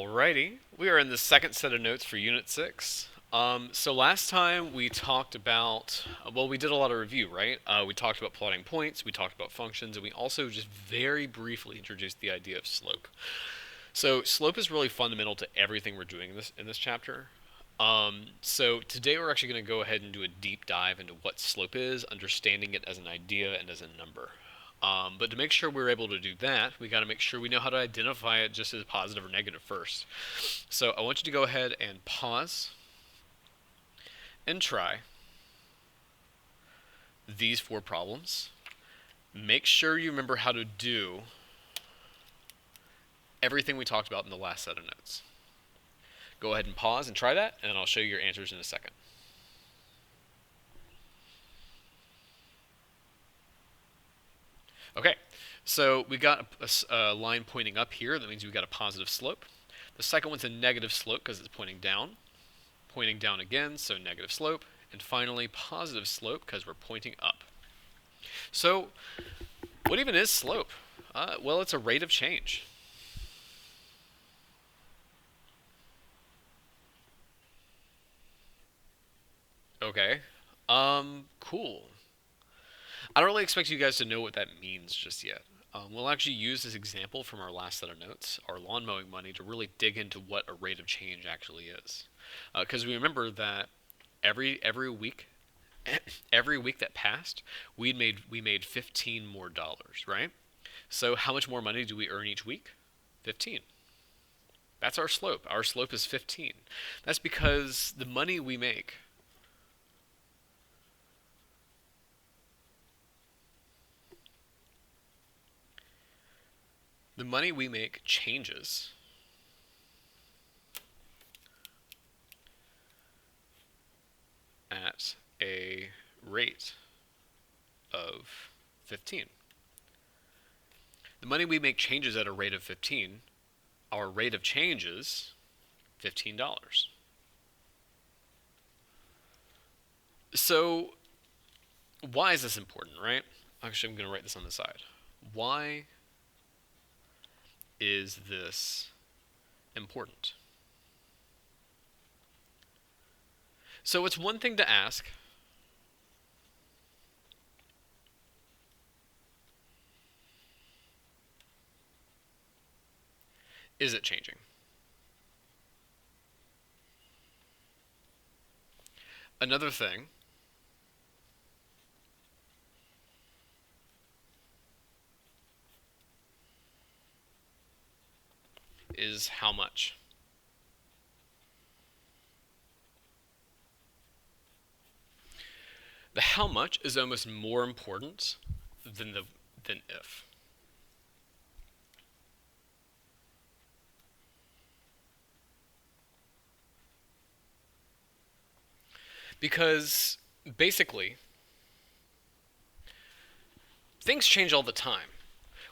Alrighty, we are in the second set of notes for Unit 6. So last time we talked about, well, we did a lot of review, right? We talked about plotting points, we talked about functions, and we also just very briefly introduced the idea of slope. So slope is really fundamental to everything we're doing in this chapter. So today we're actually going to go ahead and do a deep dive into what slope is, understanding it as an idea and as a number. But to make sure we're able to do that, we got to make sure we know how to identify it just as positive or negative first. So I want you to go ahead and pause and try these four problems. Make sure you remember how to do everything we talked about in the last set of notes. Go ahead and pause and try that, and I'll show you your answers in a second. Okay, so we got a line pointing up here. That means we've got a positive slope. The second one's a negative slope because it's pointing down. Pointing down again, so negative slope. And finally, positive slope because we're pointing up. So, what even is slope? Well, it's a rate of change. Okay. Cool. I don't really expect you guys to know what that means just yet. We'll actually use this example from our last set of notes, our lawn mowing money, to really dig into what a rate of change actually is. Because we remember that every week, every week that passed, we made $15 more, right? So how much more money do we earn each week? 15. That's our slope. Our slope is 15. That's because the money we make changes at a rate of 15. The money we make changes at a rate of 15. Our rate of change is $15. So, why is this important, right? Actually, I'm going to write this on the side. Why is this important? So it's one thing to ask, is it changing? Another thing is how much. The how much is almost more important than if. Because basically, things change all the time.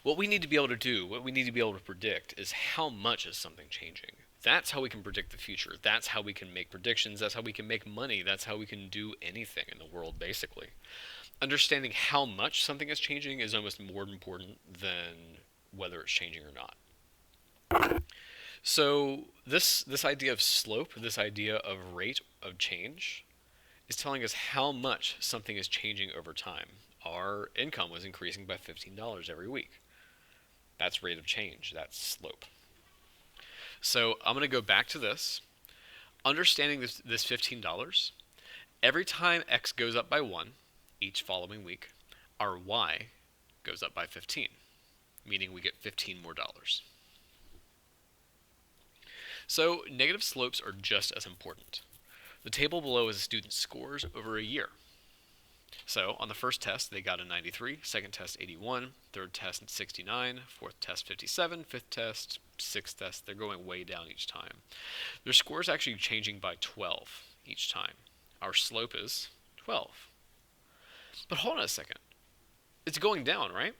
What we need to be able to do, what we need to be able to predict, is how much is something changing. That's how we can predict the future. That's how we can make predictions. That's how we can make money. That's how we can do anything in the world, basically. Understanding how much something is changing is almost more important than whether it's changing or not. So this idea of slope, this idea of rate of change, is telling us how much something is changing over time. Our income was increasing by $15 every week. That's rate of change. That's slope. So I'm going to go back to this. Understanding this $15, every time x goes up by 1 each following week, our y goes up by 15, meaning we get 15 more dollars. So negative slopes are just as important. The table below is a student's scores over a year. So on the first test, they got a 93, second test 81, third test 69, fourth test 57, fifth test, sixth test, they're going way down each time. Their score is actually changing by 12 each time. Our slope is 12. But hold on a second. It's going down, right?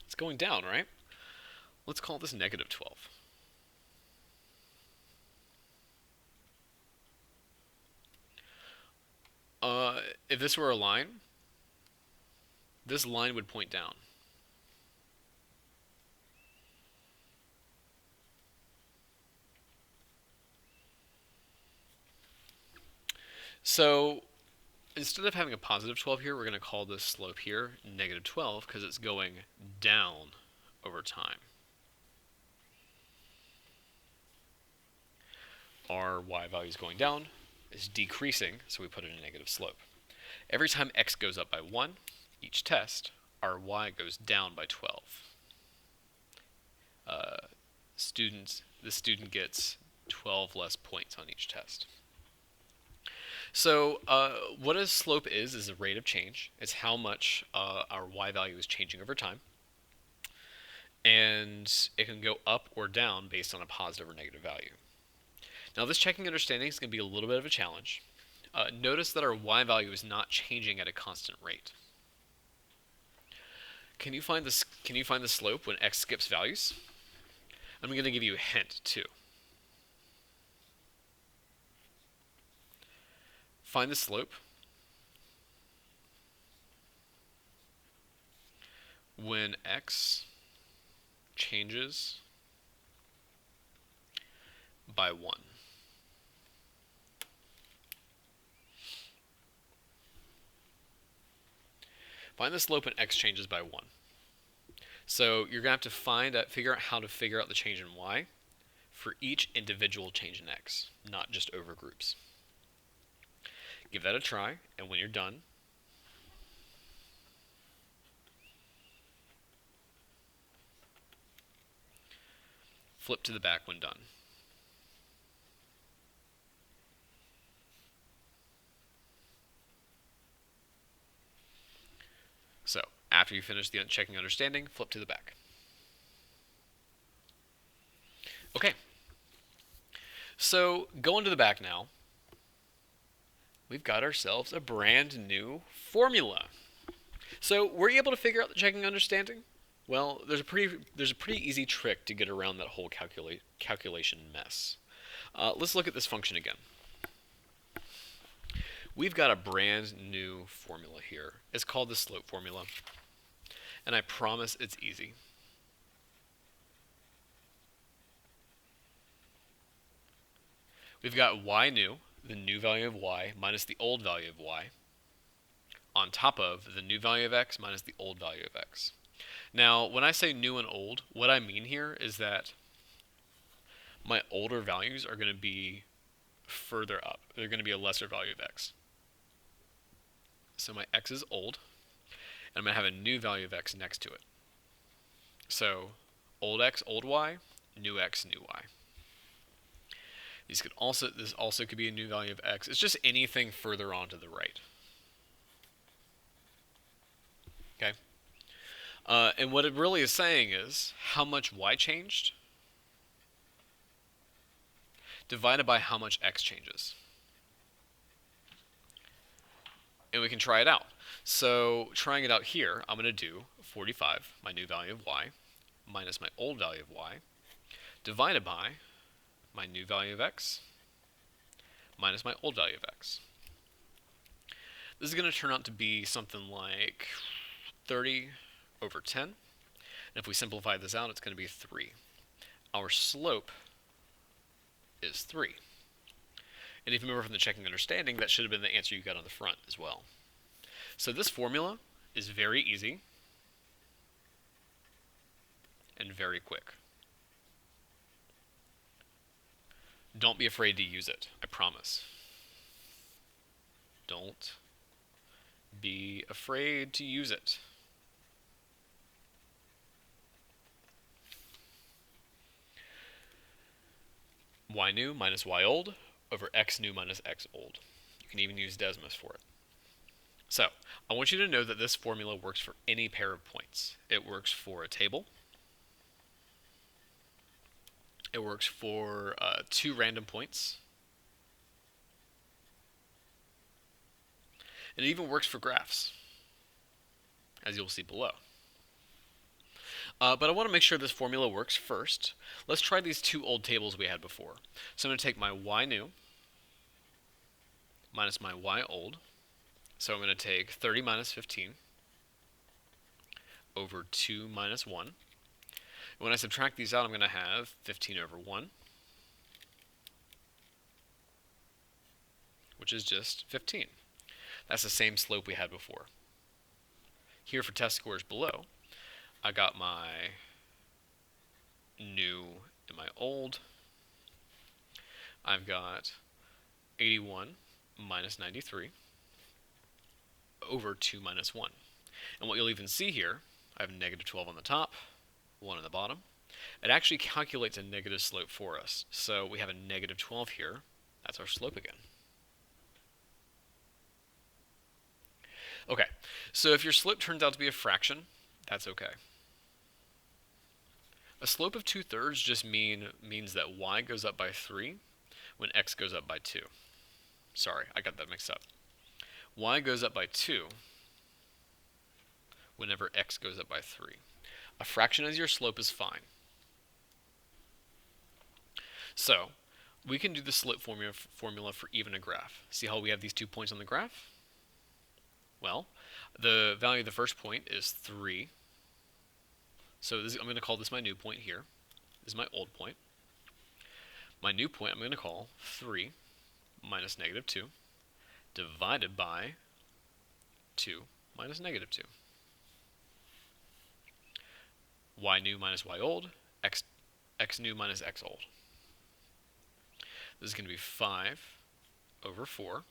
It's going down, right? Let's call this negative 12. if this were a line, this line would point down. So instead of having a positive 12 here, we're going to call this slope here negative 12 because it's going down over time. Our y value is going down, is decreasing, so we put in a negative slope. Every time x goes up by 1, each test, our y goes down by 12. The student gets 12 less points on each test. So what a slope is a rate of change. It's how much our y value is changing over time. And it can go up or down based on a positive or negative value. Now this checking understanding is going to be a little bit of a challenge. Notice that our y value is not changing at a constant rate. Can you find the slope when x skips values? I'm going to give you a hint too. Find the slope when x changes by 1. Find the slope when x changes by 1. So you're going to have to figure out how to figure out the change in y for each individual change in x, not just over groups. Give that a try, and when you're done, flip to the back when done. So, after you finish the checking understanding, flip to the back. Okay. So, going to the back now, we've got ourselves a brand new formula. So, were you able to figure out the checking understanding? Well, there's a pretty easy trick to get around that whole calculation mess. Let's look at this function again. We've got a brand new formula here. It's called the slope formula, and I promise it's easy. We've got y new, the new value of y, minus the old value of y, on top of the new value of x minus the old value of x. Now, when I say new and old, what I mean here is that my older values are going to be further up. They're going to be a lesser value of x. So my x is old, and I'm going to have a new value of x next to it. So old x, old y, new x, new y. This also could be a new value of x. It's just anything further on to the right. Okay? And what it really is saying is how much y changed divided by how much x changes. And we can try it out. So trying it out here, I'm going to do 45, my new value of y, minus my old value of y, divided by my new value of x, minus my old value of x. This is going to turn out to be something like 30 over 10. And if we simplify this out, it's going to be 3. Our slope is 3. And if you remember from the checking understanding, that should have been the answer you got on the front as well. So this formula is very easy and very quick. Don't be afraid to use it, I promise. Don't be afraid to use it. Y new minus y old over x new minus x old. You can even use Desmos for it. So, I want you to know that this formula works for any pair of points. It works for a table. It works for 2 random points. And it even works for graphs, as you'll see below. But I want to make sure this formula works first. Let's try these 2 old tables we had before. So I'm going to take my y new minus my y old So I'm going to take 30 minus 15 over 2 minus 1. And when I subtract these out, I'm going to have 15 over 1, which is just 15. That's the same slope we had before. Here for test scores below, I got my new and my old. I've got 81 minus 93 over 2 minus 1. And what you'll even see here, I have negative 12 on the top, 1 on the bottom. It actually calculates a negative slope for us. So we have a negative 12 here. That's our slope again. Okay, so if your slope turns out to be a fraction, that's okay. A slope of 2/3 just means that y goes up by 3 when x goes up by 2. Sorry, I got that mixed up. Y goes up by 2 whenever x goes up by 3. A fraction as your slope is fine. So, we can do the slope formula for even a graph. See how we have these 2 points on the graph? Well, the value of the first point is 3. So I'm going to call this my new point here. This is my old point. My new point I'm going to call 3 minus negative 2 divided by 2 minus negative 2. Y new minus y old, x new minus x old. This is going to be 5 over 4.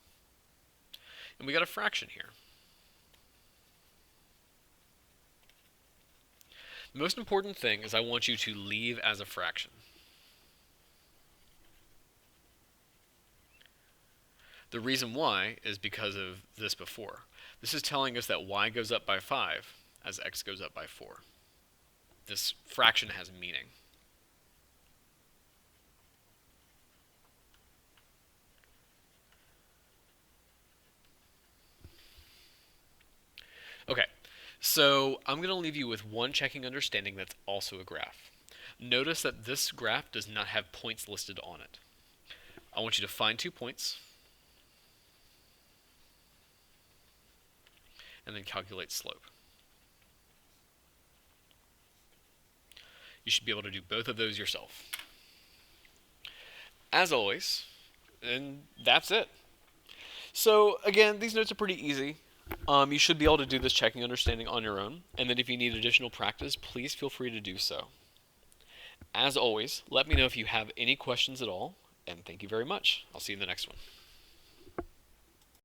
And we got a fraction here. The most important thing is I want you to leave as a fraction. The reason why is because of this before. This is telling us that y goes up by 5 as x goes up by 4. This fraction has meaning. Okay, so I'm going to leave you with one checking understanding that's also a graph. Notice that this graph does not have points listed on it. I want you to find 2 points and then calculate slope. You should be able to do both of those yourself. As always, and that's it. So again, these notes are pretty easy. You should be able to do this checking understanding on your own, and then if you need additional practice, please feel free to do so. As always, let me know if you have any questions at all, and thank you very much. I'll see you in the next one.